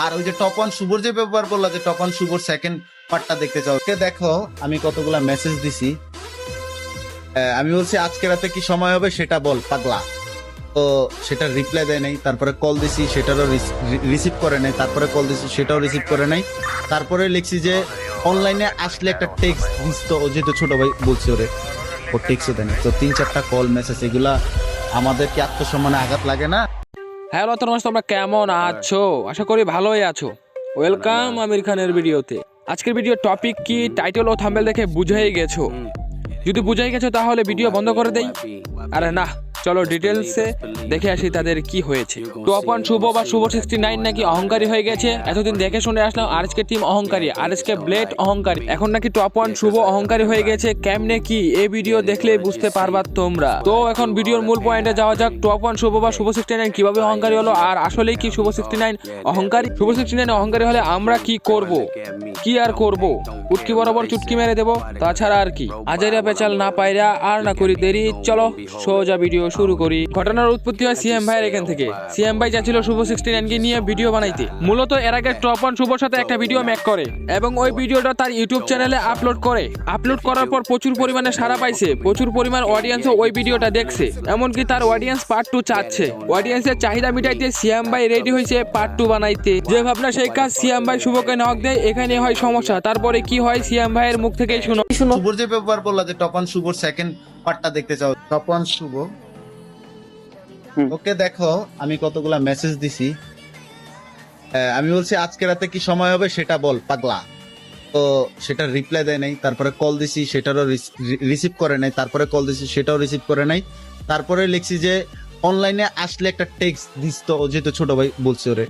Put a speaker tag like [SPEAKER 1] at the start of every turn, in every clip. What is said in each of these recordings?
[SPEAKER 1] আর ওই যে top one শুভর যে ব্যাপার বললা যে টপ ওয়ান শুভর সেকেন্ড পার্টটা দেখতে চাও, দেখো আমি কতগুলা মেসেজ দিছি। আমি বলছি আজকে রাতে কি সময় হবে সেটা বল পাগলা, তো সেটা রিপ্লাই দেয় নাই। তারপরে কল দিছি সেটারও রিসিভ করে নাই, তারপরে কল দিছি সেটাও রিসিভ করে নাই। তারপরে লিখছি যে অনলাইনে আসলে একটা টেক্সট দিস, তো ও যেহেতু ছোট ভাই বলছি ওরে, ও টেক্সটও দেয় না। তো 3-4টা কল মেসেজ, এগুলা আমাদের কি আত্মসম্মানে আঘাত লাগে না?
[SPEAKER 2] হ্যালো তরুণ, তোমরা কেমন আছো? আশা করি ভালোই আছো। ওয়েলকাম আমির খানের ভিডিওতে। আজকের ভিডিও টপিক কি টাইটেল ও থাম্বনেল দেখে বুঝেই গেছো। যদি বুঝেই গেছো তাহলে ভিডিও বন্ধ করে দেই। আরে না, চলো ডিটেলসে দেখে আসি তাদের কি হয়েছে। টপ ওয়ান শুভ বা শুভ 69 নাকি অহংকারী হয়ে গেছে। এতদিন দেখে শুনে আসলাম আরএসকে টিম অহংকারী, আরএসকে ব্লেড অহংকারী, এখন নাকি টপ ওয়ান শুভ অহংকারী হয়ে গেছে। কেমনে কি এই ভিডিও দেখলেই বুঝতে পারবা তোমরা। তো এখন ভিডিওর মূল পয়েন্টে যাওয়া যাক। টপ ওয়ান শুভ বা শুভ 69 কিভাবে অহংকারী হলো, আর আসলেই কি শুভ 69 অহংকারী? শুভ 69 অহংকারী হলে আমরা কি করব, কি আর করব? উটকি বরাবর চুটকি মেরে দেব, তাছাড়া আর কি। আজাইরা পেচাল না পাইরা আর না করি দেরি, চলো সোজা ভিডিও শুরু করি। ঘটনার উৎপত্তি হয় সিএম ভাইয়ের এখান থেকে। সিএম ভাই চাচ্ছিল শুভ 69 কে নিয়ে ভিডিও বানাইতে। মূলত এর আগে টপ ওয়ান শুভর সাথে একটা ভিডিও মেক করে এবং ওই ভিডিওটা তার ইউটিউব চ্যানেলে আপলোড করে। আপলোড করার পর প্রচুর পরিমাণে সাড়া পাইছে, প্রচুর পরিমাণ অডিয়েন্সও ওই ভিডিওটা দেখছে। এমনকি তার অডিয়েন্স পার্ট 2 চাচ্ছে। অডিয়েন্সের চাহিদা মিটাইতে সিএম ভাই রেডি হয়েছে পার্ট 2 বানাইতে। যে ভাবনা সেই কাজ, সিএম ভাই শুভকে নক দেয়, এখানে হয় সমস্যা। তারপরে কি হয় সিএম ভাইয়ের মুখ থেকেই শুনো।
[SPEAKER 1] শুভর যে ব্যাপার বললা যে টপ ওয়ান শুভর সেকেন্ড পার্টটা দেখতে চাও, টপ ওয়ান শুভ ওকে দেখো আমি কতগুলা মেসেজ দিছি। আমি বলছি আজকে রাতে কি সময় হবে সেটা বল পাগলা, তো সেটা রিপ্লাই দেয় নাই। তারপরে কল দিছি সেটারও রিসিভ করে নাই, তারপরে কল দিছি সেটাও রিসিভ করে নাই। তারপরে লিখছি যে অনলাইনে আসলে একটা টেক্সট দিস, তো ও যেহেতু ছোট ভাই বলছি ওরে,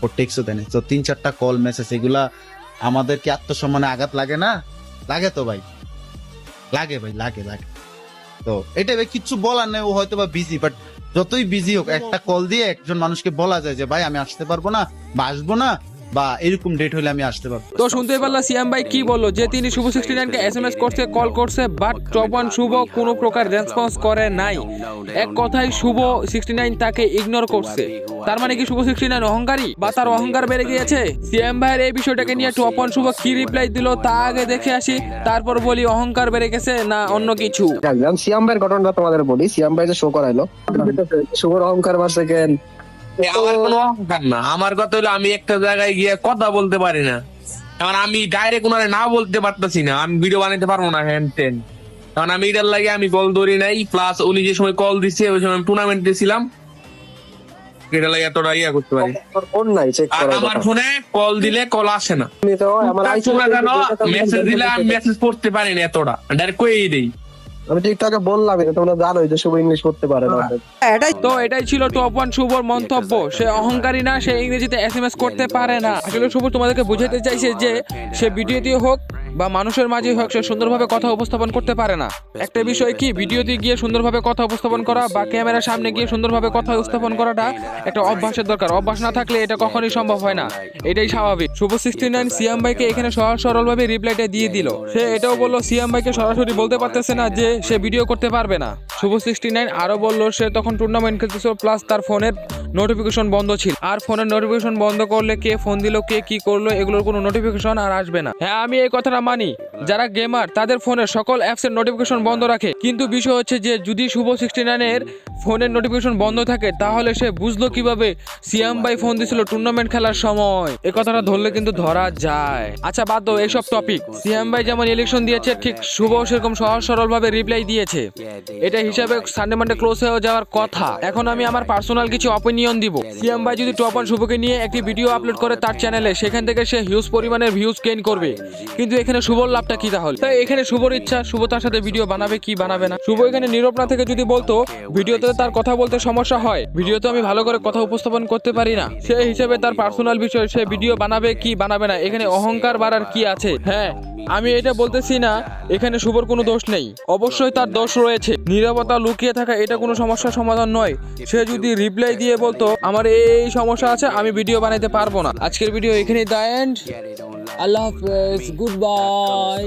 [SPEAKER 1] ও টেক্সটও দেয় নাই। তো 3-4টা কল মেসেজ, এগুলা আমাদের কি আত্মসম্মানে আঘাত লাগে না? লাগে তো ভাই, লাগে ভাই, লাগে লাগে। তো এটা ভাই কিচ্ছু বলার নেই, ও হয়তো বা বিজি, বাট যতই বিজি হোক একটা কল দিয়ে একজন মানুষকে বলা যায় যে ভাই আমি আসতে পারবো না বা আসবো না, বা এরকম ডেট হলে আমি আসতে পারবো।
[SPEAKER 2] তো শুনতে পারলা সিএম ভাই কি বললো, যে তিনি শুভ 69 কে এসএমএস করছে, কল করছে, বাট টপ ওয়ান শুভ কোনো প্রকার রেসপন্স করে নাই। এক কথায় শুভ 69 তাকে ইগনোর করছে। তার মানে কি শুভ 69 অহংকারী বা তার অহংকার বেড়ে গিয়েছে? সিএম ভাইয়ের এই বিষয়টাকে নিয়ে টপ ওয়ান শুভ কি রিপ্লাই দিল তা আগে দেখে আসি, তারপর বলি অহংকার বেড়ে গেছে না অন্য কিছু।
[SPEAKER 3] সিয়াম ভাইয়ের ঘটনাটা তোমাদের বলি। সিয়াম ভাই যে শো করাইলো শুভর অহংকার বা সেকেন্ড,
[SPEAKER 4] আমার কোনো অহংকার না। আমার কথা হলো আমি একটা জায়গায় গিয়ে কথা বলতে পারি না, কারণ আমি ডাইরেক্ট ওনারে না বলতে পারতেছি না, আমি ভিডিও বানাইতে পারবো না হ্যান টেন। কারণ আমি এটার লাগে আমি কল ধরি নাই, প্লাস উনি যে সময় কল দিচ্ছে ওই সময় আমি টুর্নামেন্টে ছিলাম, এটা লাগে এতটা ইয়া করতে পারি।
[SPEAKER 3] ফোন নাই চেক
[SPEAKER 4] আর
[SPEAKER 3] করার
[SPEAKER 4] আমার
[SPEAKER 3] কথা।
[SPEAKER 4] ফোনে কল দিলে কল আসে না,
[SPEAKER 3] আমি তো আমার
[SPEAKER 4] মেসেজ দিলে আমি মেসেজ পড়তে পারি না, এতটা ডাইরেক্ট কই দেই।
[SPEAKER 3] আমি টিকটকে বললাম, তোমরা জানোই যে শুভ ইংলিশ করতে পারে না।
[SPEAKER 2] তো এটাই ছিল টপ ওয়ান শুভর মন্তব্য। সে অহংকারী না, সে ইংরেজিতে এসএমএস করতে পারে না। আসলে শুভ তোমাদেরকে বুঝাতে চাইছে যে সে ভিডিওতে হোক বা মানুষের মাঝে হোক সে সুন্দরভাবে কথা উপস্থাপন করতে পারে না। একটা বিষয় কি, ভিডিওতে গিয়ে সুন্দরভাবে কথা উপস্থাপন করা বা ক্যামেরার সামনে গিয়ে সুন্দরভাবে কথা উপস্থাপন করাটা একটা অভ্যাসের দরকার। অভ্যাস না থাকলে এটা কখনোই সম্ভব হয় না, এটাই স্বাভাবিক। শুভ 69 সিএম ভাইকে এখানে সহজ সরলভাবে রিপ্লাইটা দিয়ে দিল। সে এটাও বললো সিএম ভাইকে সরাসরি বলতে পারতেছে না যে সে ভিডিও করতে পারবে না। শুভ 69 আরো বললো সে তখন টুর্নামেন্ট খেলতেছিল, প্লাস তার ফোনের নোটিফিকেশন বন্ধ ছিল। আর ফোনের নোটিফিকেশন বন্ধ করলে কে ফোন দিল, কে কি করলো, এগুলোর কোনো নোটিফিকেশন আর আসবে না। হ্যাঁ, আমি এই কথাটা মানি, যারা গেমার তাদের ফোনের সকল অ্যাপসের নোটিফিকেশন বন্ধ রাখে। কিন্তু বিষয় হচ্ছে যে যদি শুভ 69 এর ফোনের নোটিফিকেশন বন্ধ থাকে তাহলে সে বুঝলো কিভাবে সিএম ভাই ফোন দিছিল টুর্নামেন্ট খেলার সময়? এই কথাটা ধরলে কিন্তু ধরা যায়। আচ্ছা বাদ দাও এইসব টপিক। সিএম ভাই যেমন ইলেকশন দিয়েছে, ঠিক শুভ সেরকম সহজ সরল ভাবে রিপ্লাই দিয়েছে। এটা হিসাবে সানডে মানডে ক্লোজ হয়ে যাওয়ার কথা। এখন আমি আমার পার্সোনাল কিছু অপিনিয়ন দিব। সিএম ভাই যদি টপ ওয়ান শুভকে নিয়ে একটি ভিডিও আপলোড করে তার চ্যানেলে, সেখান থেকে সে হিউজ পরিমাণের ভিউজ গেইন করবে। কিন্তু এখানে শুভর লাভটা কি তাহলে? তাই এখানে শুভর ইচ্ছা, শুভ তার সাথে ভিডিও বানাবে কি বানাবে না। শুভ এখানে নীরব না থেকে যদি বলতো ভিডিওতে তার কথা বলতে সমস্যা হয়, ভিডিওতে আমি ভালো করে কথা উপস্থাপন করতে পারি না, সেই হিসেবে তার পার্সোনাল বিষয়, সে ভিডিও বানাবে কি বানাবে না, এখানে অহংকার বাড়ার কি আছে? হ্যাঁ, আমি এটা বলতেছি না এখানে শুভর কোনো দোষ নেই, অবশ্যই তার দোষ রয়েছে। নীরবতা লুকিয়ে থাকা এটা কোনো সমস্যার সমাধান নয়। সে যদি রিপ্লাই দিয়ে বলতো আমার এই সমস্যা আছে, আমি ভিডিও বানাইতে পারবো না। আজকের ভিডিও এখানেই দা এন্ড। আল্লাহ হাফেজ, গুড বাই।